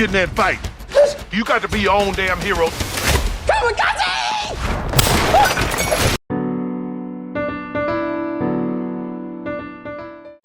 get in that fight. You got to be your own damn hero.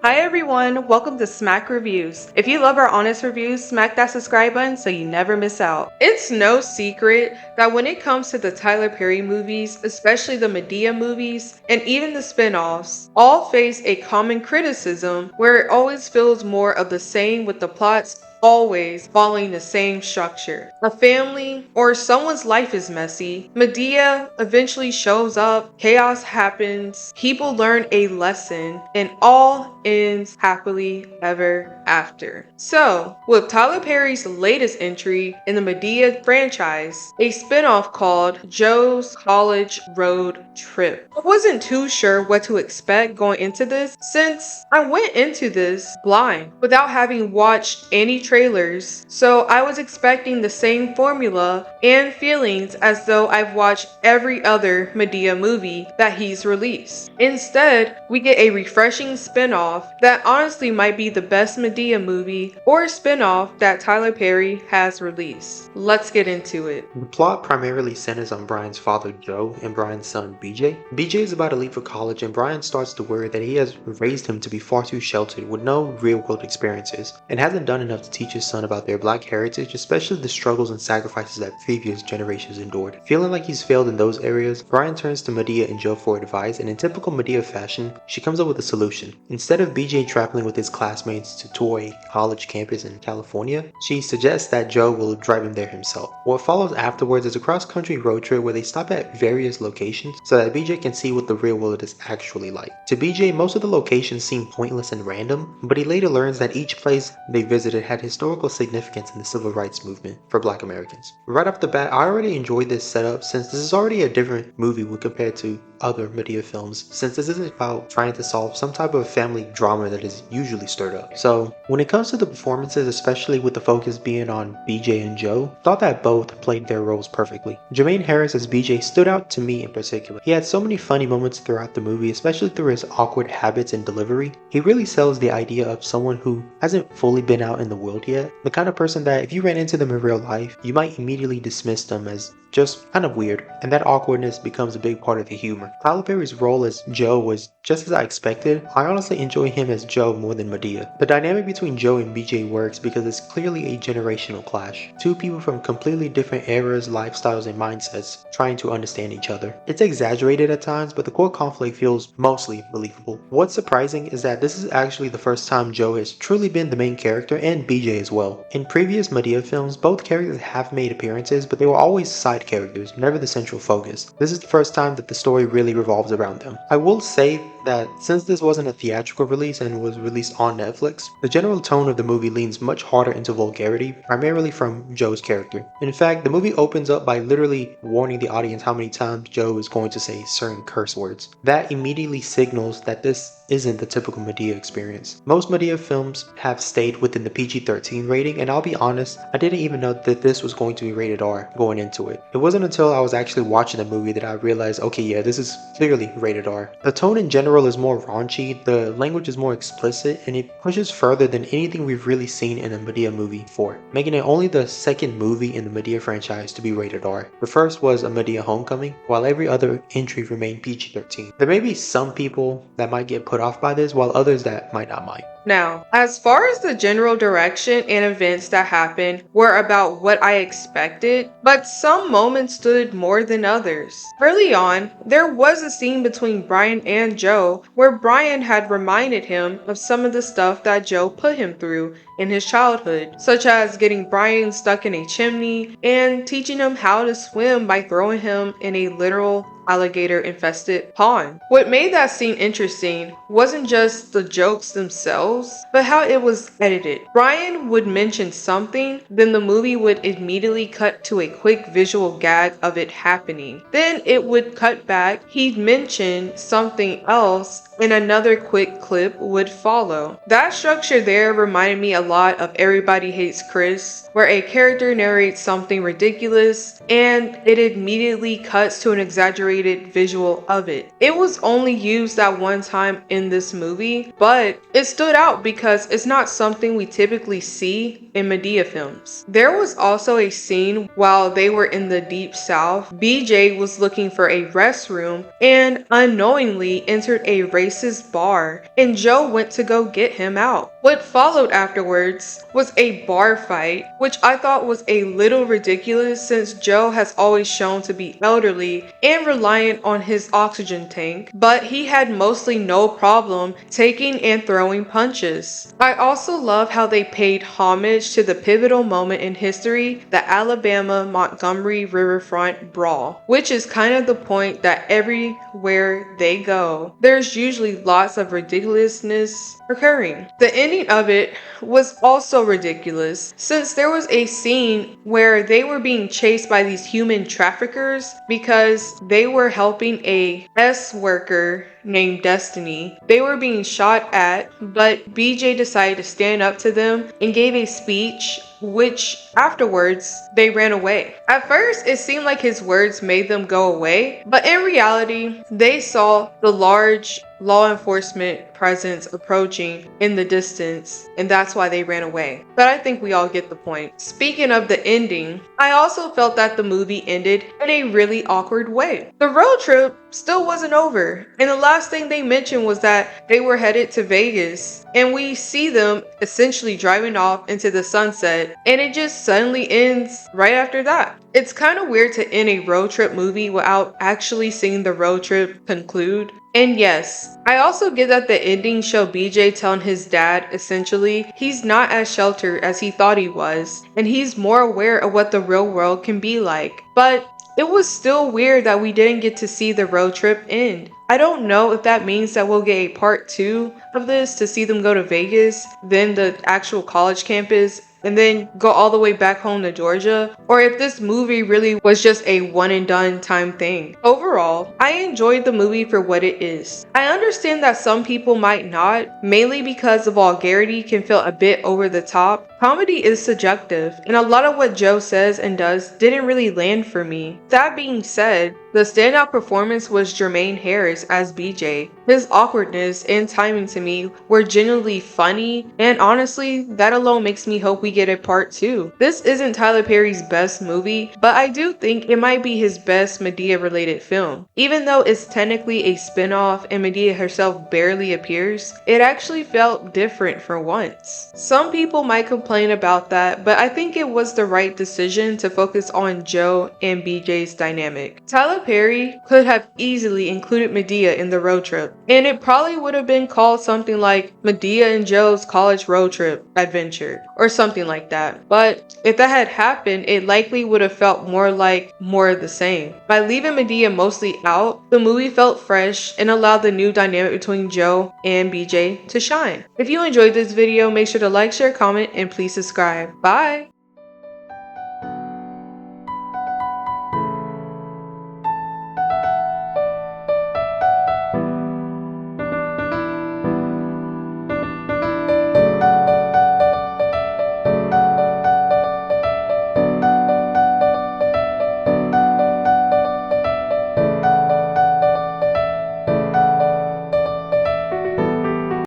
Hi everyone, welcome to Smack Reviews. If you love our honest reviews, smack that subscribe button so you never miss out. It's no secret that when it comes to the Tyler Perry movies, especially the Madea movies, and even the spin-offs, all face a common criticism where it always feels more of the same with the plots always following the same structure. A family or someone's life is messy. Madea eventually shows up, chaos happens, people learn a lesson, and all ends happily ever after. So, with Tyler Perry's latest entry in the Madea franchise, a spin-off called Joe's College Road Trip. I wasn't too sure what to expect going into this since I went into this blind without having watched any trailers, so I was expecting the same formula and feelings as though I've watched every other Madea movie that he's released. Instead, we get a refreshing spin-off that honestly might be the best Madea movie or spin-off that Tyler Perry has released. Let's get into it. The plot primarily centers on Brian's father Joe and Brian's son BJ. BJ is about to leave for college and Brian starts to worry that he has raised him to be far too sheltered with no real-world experiences and hasn't done enough to teach his son about their black heritage, especially the struggles and sacrifices that previous generations endured. Feeling like he's failed in those areas, Brian turns to Madea and Joe for advice, and in typical Madea fashion, she comes up with a solution. Instead of BJ traveling with his classmates to tour a college campus in California, she suggests that Joe will drive him there himself. What follows afterwards is a cross-country road trip where they stop at various locations so that BJ can see what the real world is actually like. To BJ, most of the locations seem pointless and random, but he later learns that each place they visited had historical significance in the civil rights movement for black Americans. Right off the bat, I already enjoyed this setup since this is already a different movie when compared to other Madea films, since this isn't about trying to solve some type of family drama that is usually stirred up. So when it comes to the performances, especially with the focus being on BJ and Joe, I thought that both played their roles perfectly. Jermaine Harris as BJ stood out to me in particular. He had so many funny moments throughout the movie, especially through his awkward habits and delivery. He really sells the idea of someone who hasn't fully been out in the world yet, the kind of person that if you ran into them in real life, you might immediately dismiss them as just kind of weird, and that awkwardness becomes a big part of the humor. Tyler Perry's role as Joe was just as I expected. I honestly enjoy him as Joe more than Madea. The dynamic between Joe and BJ works because it's clearly a generational clash. Two people from completely different eras, lifestyles, and mindsets trying to understand each other. It's exaggerated at times, but the core conflict feels mostly believable. What's surprising is that this is actually the first time Joe has truly been the main character, and BJ as well. In previous Madea films, both characters have made appearances, but they were always side characters, never the central focus. This is the first time that the story really revolves around them. I will say that since this wasn't a theatrical release and was released on Netflix, the general tone of the movie leans much harder into vulgarity, primarily from Joe's character. In fact, the movie opens up by literally warning the audience how many times Joe is going to say certain curse words. That immediately signals that this isn't the typical Madea experience. Most Madea films have stayed within the PG-13 rating, and I'll be honest, I didn't even know that this was going to be rated R going into it. It wasn't until I was actually watching the movie that I realized, okay, yeah, this is clearly rated R. The tone in general is more raunchy, the language is more explicit, and it pushes further than anything we've really seen in a Madea movie before, making it only the second movie in the Madea franchise to be rated R. The first was a Madea Homecoming, while every other entry remained PG-13. There may be some people that might get put off by this, while others that might not mind. Now, as far as the general direction and events that happened were about what I expected, but some moments stood more than others. Early on, there was a scene between Brian and Joe where Brian had reminded him of some of the stuff that Joe put him through in his childhood, such as getting Brian stuck in a chimney and teaching him how to swim by throwing him in a literal alligator-infested pond. What made that scene interesting wasn't just the jokes themselves, but how it was edited. Brian would mention something, then the movie would immediately cut to a quick visual gag of it happening. Then it would cut back, he'd mention something else, and another quick clip would follow. That structure there reminded me a lot of Everybody Hates Chris, where a character narrates something ridiculous and it immediately cuts to an exaggeration exaggerated visual of it. It was only used that one time in this movie, but it stood out because it's not something we typically see in Madea films. There was also a scene while they were in the Deep South. BJ was looking for a restroom and unknowingly entered a racist bar, and Joe went to go get him out. What followed afterwards was a bar fight, which I thought was a little ridiculous since Joe has always shown to be elderly and reliant on his oxygen tank, but he had mostly no problem taking and throwing punches. I also love how they paid homage to the pivotal moment in history, the Alabama-Montgomery Riverfront Brawl, which is kind of the point that everywhere they go, there's usually lots of ridiculousness occurring. The ending of it was also ridiculous since there was a scene where they were being chased by these human traffickers because they were helping a S worker named Destiny. They were being shot at, but BJ decided to stand up to them and gave a speech, which afterwards they ran away. At first it seemed like his words made them go away, but in reality they saw the large law enforcement presence approaching in the distance, and that's why they ran away. But I think we all get the point. Speaking of the ending, I also felt that the movie ended in a really awkward way. The road trip still wasn't over, and the last thing they mentioned was that they were headed to Vegas, and we see them essentially driving off into the sunset, and it just suddenly ends right after that. It's kind of weird to end a road trip movie without actually seeing the road trip conclude. And yes, I also get that the ending showed BJ telling his dad essentially he's not as sheltered as he thought he was, and he's more aware of what the real world can be like. But it was still weird that we didn't get to see the road trip end. I don't know if that means that we'll get a part 2 of this to see them go to Vegas, then the actual college campus, and then go all the way back home to Georgia, or if this movie really was just a one and done time thing. Overall, I enjoyed the movie for what it is. I understand that some people might not, mainly because the vulgarity can feel a bit over the top. Comedy is subjective, and a lot of what Joe says and does didn't really land for me. That being said, the standout performance was Jermaine Harris as BJ. His awkwardness and timing to me were genuinely funny, and honestly, that alone makes me hope we get a part 2. This isn't Tyler Perry's best movie, but I do think it might be his best Madea related film. Even though it's technically a spin-off and Madea herself barely appears, it actually felt different for once. Some people might complain about that, but I think it was the right decision to focus on Joe and BJ's dynamic. Tyler Perry could have easily included Madea in the road trip, and it probably would have been called something like Madea and Joe's College Road Trip Adventure or something like that. But if that had happened, it likely would have felt more like more of the same. By leaving Madea mostly out, the movie felt fresh and allowed the new dynamic between Joe and BJ to shine. If you enjoyed this video, make sure to like, share, comment, and please subscribe. Bye!